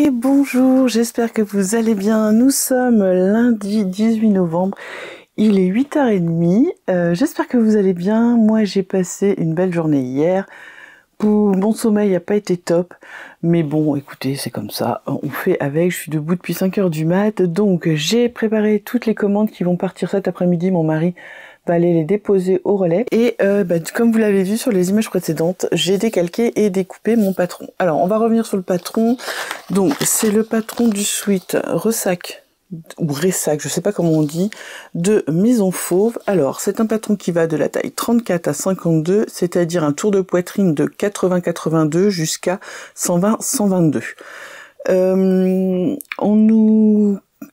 Et bonjour, j'espère que vous allez bien. Nous sommes lundi 18 novembre, il est 8h30. J'espère que vous allez bien. Moi j'ai passé une belle journée hier. Mon sommeil n'a pas été top, mais bon écoutez, c'est comme ça, on fait avec. Je suis debout depuis 5h du mat, donc j'ai préparé toutes les commandes qui vont partir cet après-midi. Mon mari va aller les déposer au relais. Et comme vous l'avez vu sur les images précédentes, j'ai décalqué et découpé mon patron. Alors on va revenir sur le patron. Donc c'est le patron du sweat Ressac ou Ressac, je sais pas comment on dit, de Maison Fauve. Alors c'est un patron qui va de la taille 34 à 52, c'est-à-dire un tour de poitrine de 80-82 jusqu'à 120-122.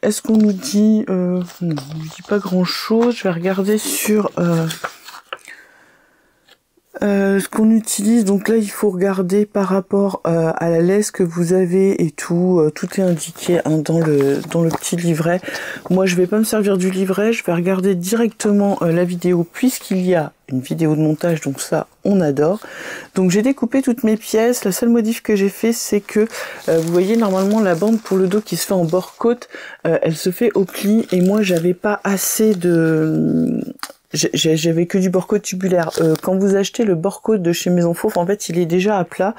Est-ce qu'on nous dit... non, on nous dit pas grand-chose. Je vais regarder sur... ce qu'on utilise. Donc là il faut regarder par rapport à la laisse que vous avez et tout, tout est indiqué hein, dans le petit livret. Moi je vais pas me servir du livret, je vais regarder directement la vidéo puisqu'il y a une vidéo de montage, donc ça on adore. Donc j'ai découpé toutes mes pièces. La seule modif que j'ai fait, c'est que vous voyez normalement la bande pour le dos qui se fait en bord côte, elle se fait au pli et moi j'avais pas assez de... J'avais que du bord-côte tubulaire. Quand vous achetez le bord-côte de chez Maison Fauve, en fait, il est déjà à plat.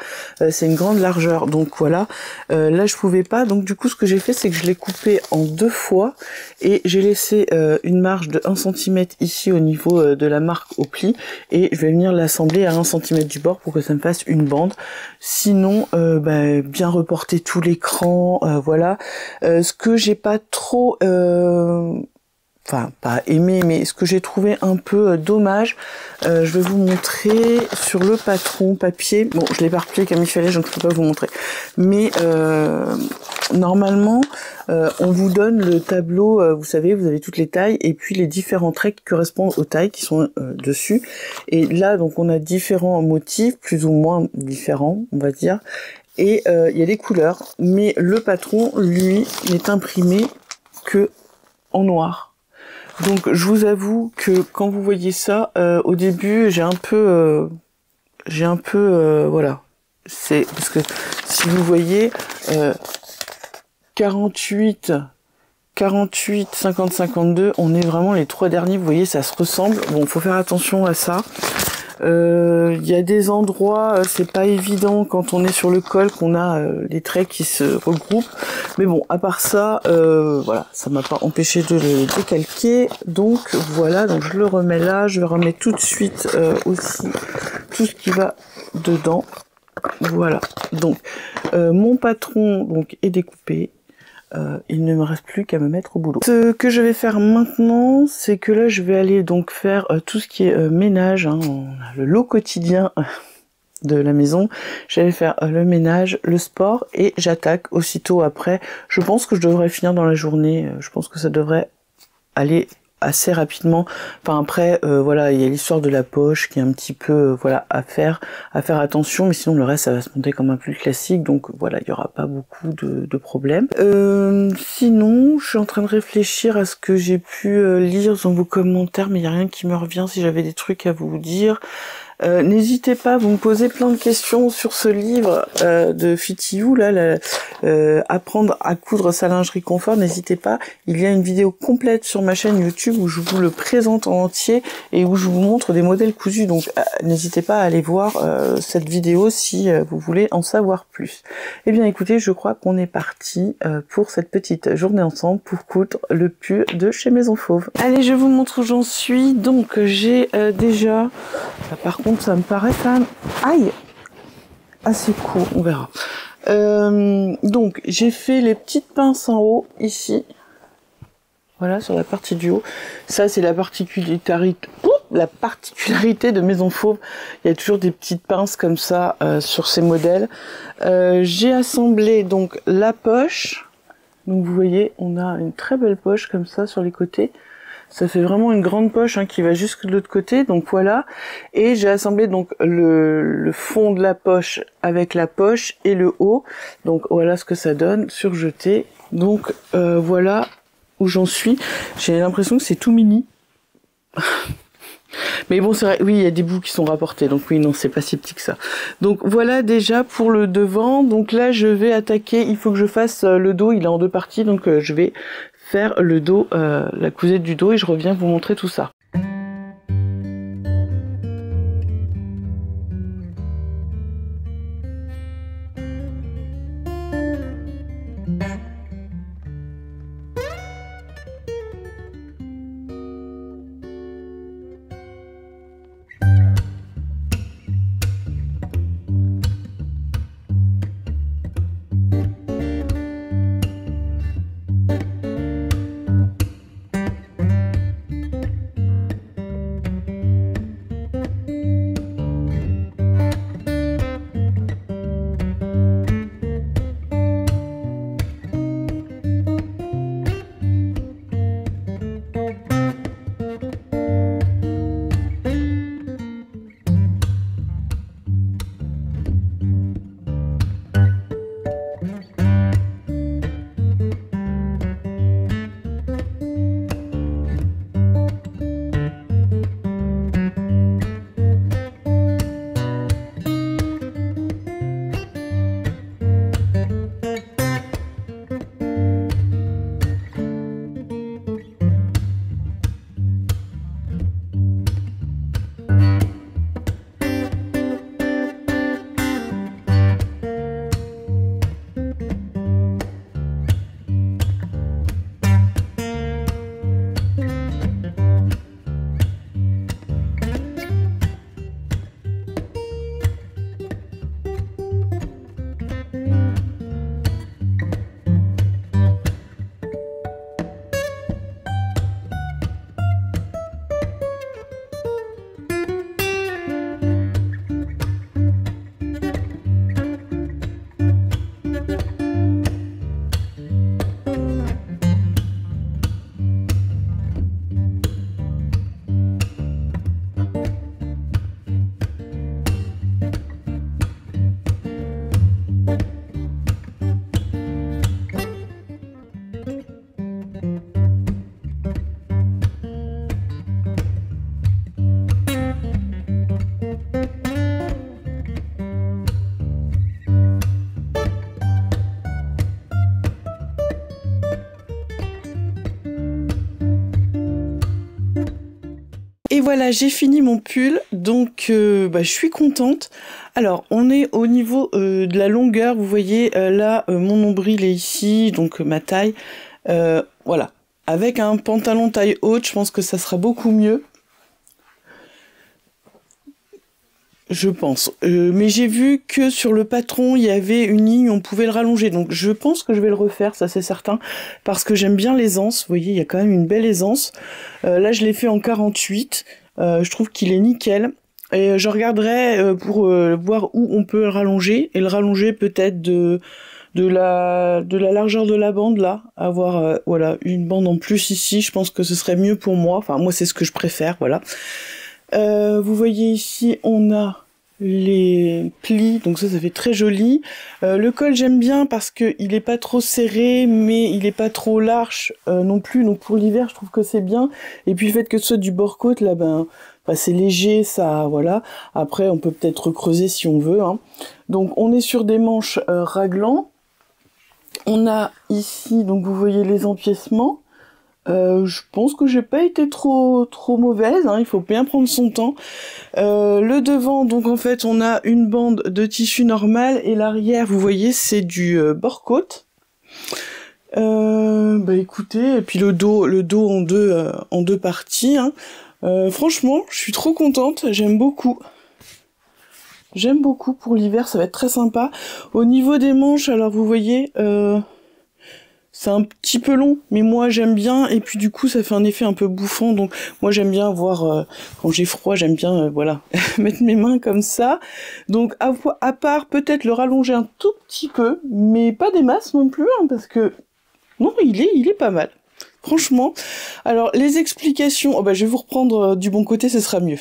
C'est une grande largeur. Donc voilà. Là, je pouvais pas. Donc du coup, ce que j'ai fait, c'est que je l'ai coupé en 2 fois et j'ai laissé une marge de 1 cm ici au niveau de la marque au pli. Et je vais venir l'assembler à 1 cm du bord pour que ça me fasse une bande. Sinon, bien reporter tout l'écran. Voilà. Ce que j'ai pas trop... enfin pas aimé, mais ce que j'ai trouvé un peu dommage, je vais vous montrer sur le patron papier. Bon, je l'ai pas replié comme il fallait, je ne peux pas vous montrer. Mais normalement, on vous donne le tableau, vous savez, vous avez toutes les tailles et puis les différents traits qui correspondent aux tailles qui sont dessus. Et là, donc, on a différents motifs, plus ou moins différents, on va dire. Et il y a des couleurs, mais le patron, lui, n'est imprimé que en noir. Donc je vous avoue que quand vous voyez ça, au début j'ai un peu voilà, c'est parce que si vous voyez 48, 50, 52, on est vraiment les 3 derniers, vous voyez ça se ressemble. Bon, faut faire attention à ça. Il y a des endroits, c'est pas évident quand on est sur le col qu'on a les traits qui se regroupent, mais bon, à part ça, voilà, ça m'a pas empêché de le décalquer. Donc voilà, donc je le remets là, je vais remettre tout de suite aussi tout ce qui va dedans. Voilà, donc mon patron donc est découpé. Il ne me reste plus qu'à me mettre au boulot. Ce que je vais faire maintenant, c'est que là je vais aller donc faire tout ce qui est ménage, hein, le lot quotidien de la maison. Je vais faire le ménage, le sport et j'attaque aussitôt après. Je pense que je devrais finir dans la journée, je pense que ça devrait aller assez rapidement. Enfin après voilà, il y a l'histoire de la poche qui est un petit peu voilà à faire attention, mais sinon le reste ça va se monter comme un plus classique, donc voilà, il y aura pas beaucoup de problèmes. Sinon je suis en train de réfléchir à ce que j'ai pu lire dans vos commentaires, mais il n'y a rien qui me revient. Si j'avais des trucs à vous dire, n'hésitez pas, vous me posez plein de questions sur ce livre de Fitiou, là, apprendre à coudre sa lingerie confort. N'hésitez pas, il y a une vidéo complète sur ma chaîne YouTube où je vous le présente en entier et où je vous montre des modèles cousus, donc n'hésitez pas à aller voir cette vidéo si vous voulez en savoir plus. Eh bien écoutez, je crois qu'on est parti pour cette petite journée ensemble pour coudre le pull de chez Maison Fauve. Allez, je vous montre où j'en suis. Donc j'ai déjà... par contre, ça me paraît quand même, aïe, assez court, on verra. Donc, j'ai fait les petites pinces en haut, ici. Voilà, sur la partie du haut. Ça, c'est la particularité de Maison Fauve. Il y a toujours des petites pinces comme ça sur ces modèles. J'ai assemblé donc la poche. Donc, vous voyez, on a une très belle poche comme ça sur les côtés. Ça fait vraiment une grande poche hein, qui va jusque de l'autre côté, donc voilà. Et j'ai assemblé donc le fond de la poche avec la poche et le haut. Donc voilà ce que ça donne, surjeté. Donc voilà où j'en suis. J'ai l'impression que c'est tout mini. Mais bon, c'est vrai, oui, il y a des bouts qui sont rapportés, donc oui, non, c'est pas si petit que ça. Donc voilà déjà pour le devant. Donc là, je vais attaquer, il faut que je fasse le dos, il est en deux parties, donc je vais faire le dos, la cousette du dos, et je reviens vous montrer tout ça. Et voilà, j'ai fini mon pull, donc je suis contente. Alors, on est au niveau de la longueur, vous voyez, là, mon nombril est ici, donc ma taille. Voilà, avec un pantalon taille haute, je pense que ça sera beaucoup mieux. Je pense. Mais j'ai vu que sur le patron, il y avait une ligne, on pouvait le rallonger. Donc je pense que je vais le refaire, ça c'est certain. Parce que j'aime bien l'aisance. Vous voyez, il y a quand même une belle aisance. Là, je l'ai fait en 48. Je trouve qu'il est nickel. Et je regarderai pour voir où on peut le rallonger. Et le rallonger peut-être de la largeur de la bande, là. Avoir voilà, une bande en plus ici. Je pense que ce serait mieux pour moi. Enfin, moi, c'est ce que je préfère, voilà. Vous voyez ici, on a les plis, donc ça fait très joli. Le col, j'aime bien parce que il est pas trop serré, mais il est pas trop large non plus. Donc pour l'hiver, je trouve que c'est bien. Et puis le fait que ce soit du bord-côte, là, c'est léger, ça, voilà. Après, on peut peut-être recreuser si on veut, hein. Donc on est sur des manches raglan. On a ici, donc vous voyez les empiècements. Je pense que j'ai pas été trop mauvaise, hein, il faut bien prendre son temps. Le devant, donc en fait, on a une bande de tissu normal et l'arrière, vous voyez, c'est du bord-côte. Écoutez, et puis le dos en deux parties. Hein. Franchement, je suis trop contente, j'aime beaucoup. J'aime beaucoup pour l'hiver, ça va être très sympa. Au niveau des manches, alors vous voyez. C'est un petit peu long, mais moi j'aime bien, et puis du coup ça fait un effet un peu bouffant, donc moi j'aime bien voir, quand j'ai froid, j'aime bien, voilà, mettre mes mains comme ça. Donc à part peut-être le rallonger un tout petit peu, mais pas des masses non plus, hein, parce que, non, il est pas mal. Franchement, alors les explications, je vais vous reprendre du bon côté, ce sera mieux.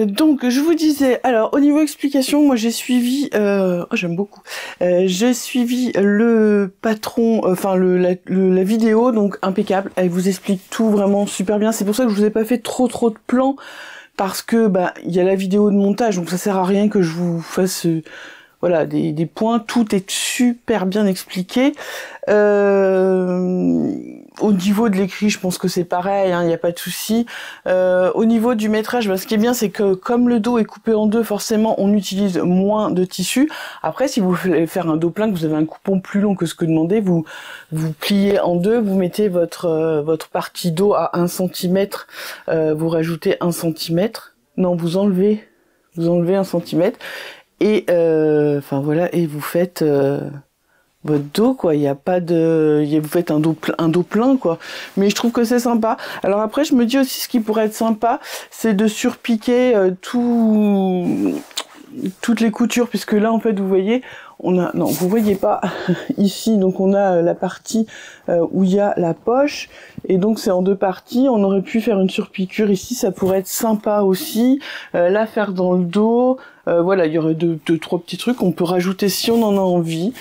Donc je vous disais, alors au niveau explication, moi j'ai suivi, j'aime beaucoup, j'ai suivi le patron, enfin la vidéo, donc impeccable, elle vous explique tout vraiment super bien, c'est pour ça que je vous ai pas fait trop de plans, parce que bah il y a la vidéo de montage, donc ça sert à rien que je vous fasse voilà des points, tout est super bien expliqué. Au niveau de l'écrit, je pense que c'est pareil, il n'y a pas de souci. Au niveau du métrage, bah, ce qui est bien, c'est que comme le dos est coupé en deux, forcément, on utilise moins de tissu. Après, si vous voulez faire un dos plein, que vous avez un coupon plus long que ce que demandé, vous pliez en deux, vous mettez votre partie dos à 1 cm, vous rajoutez 1 cm. Non, vous enlevez 1 cm. Et enfin voilà, et vous faites votre dos quoi, il y a pas de vous faites un dos plein quoi. Mais je trouve que c'est sympa. Alors après je me dis aussi ce qui pourrait être sympa, c'est de surpiquer toutes les coutures, puisque là en fait vous voyez, on a non, vous voyez pas ici, donc on a la partie où il y a la poche, et donc c'est en deux parties. On aurait pu faire une surpiqûre ici, ça pourrait être sympa aussi. La faire dans le dos. Voilà, il y aurait deux, trois petits trucs qu'on peut rajouter si on en a envie.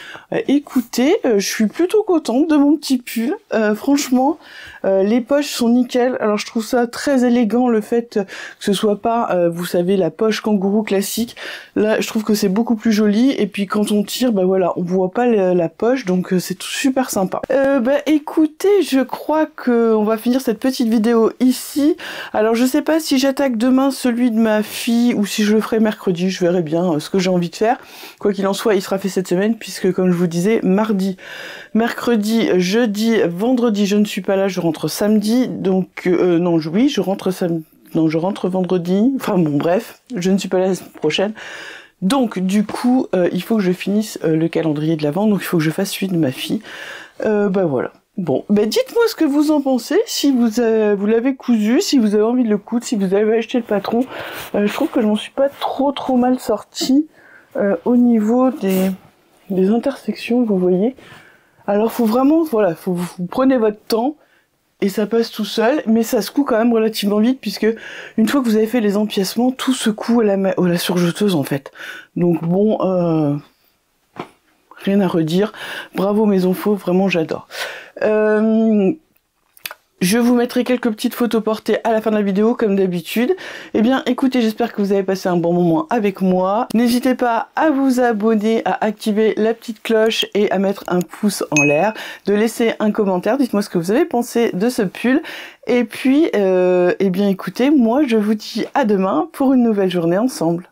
Écoutez, je suis plutôt contente de mon petit pull. Franchement, les poches sont nickel. Alors je trouve ça très élégant, le fait que ce soit pas, vous savez, la poche kangourou classique. Là, je trouve que c'est beaucoup plus joli. Et puis quand on tire, bah voilà, on voit pas la poche, donc c'est super sympa. Bah écoutez, je crois que on va finir cette petite vidéo ici. Alors je sais pas si j'attaque demain celui de ma fille ou si je le ferai mercredi. Je verrai bien ce que j'ai envie de faire. Quoi qu'il en soit, il sera fait cette semaine, puisque comme je vous disais, mardi, mercredi, jeudi, vendredi, je ne suis pas là, je rentre samedi. Donc non, oui, je rentre samedi. Non, je rentre vendredi. Enfin bon, bref, je ne suis pas là la semaine prochaine. Donc du coup, il faut que je finisse le calendrier de l'Avent, donc il faut que je fasse celui de ma fille. Bah voilà. Bon, bah dites-moi ce que vous en pensez, si vous l'avez cousu, si vous avez envie de le coudre, si vous avez acheté le patron. Je trouve que je m'en suis pas trop mal sortie au niveau des intersections, vous voyez. Alors faut vraiment, voilà, vous prenez votre temps et ça passe tout seul, mais ça se coud quand même relativement vite, puisque une fois que vous avez fait les empiècements, tout se coud à la surjeteuse en fait. Donc bon, rien à redire. Bravo Maison Faux, vraiment j'adore. Je vous mettrai quelques petites photos portées à la fin de la vidéo, comme d'habitude. Eh bien, écoutez, j'espère que vous avez passé un bon moment avec moi. N'hésitez pas à vous abonner, à activer la petite cloche et à mettre un pouce en l'air, de laisser un commentaire. Dites-moi ce que vous avez pensé de ce pull. Et puis, eh bien, écoutez, moi, je vous dis à demain pour une nouvelle journée ensemble.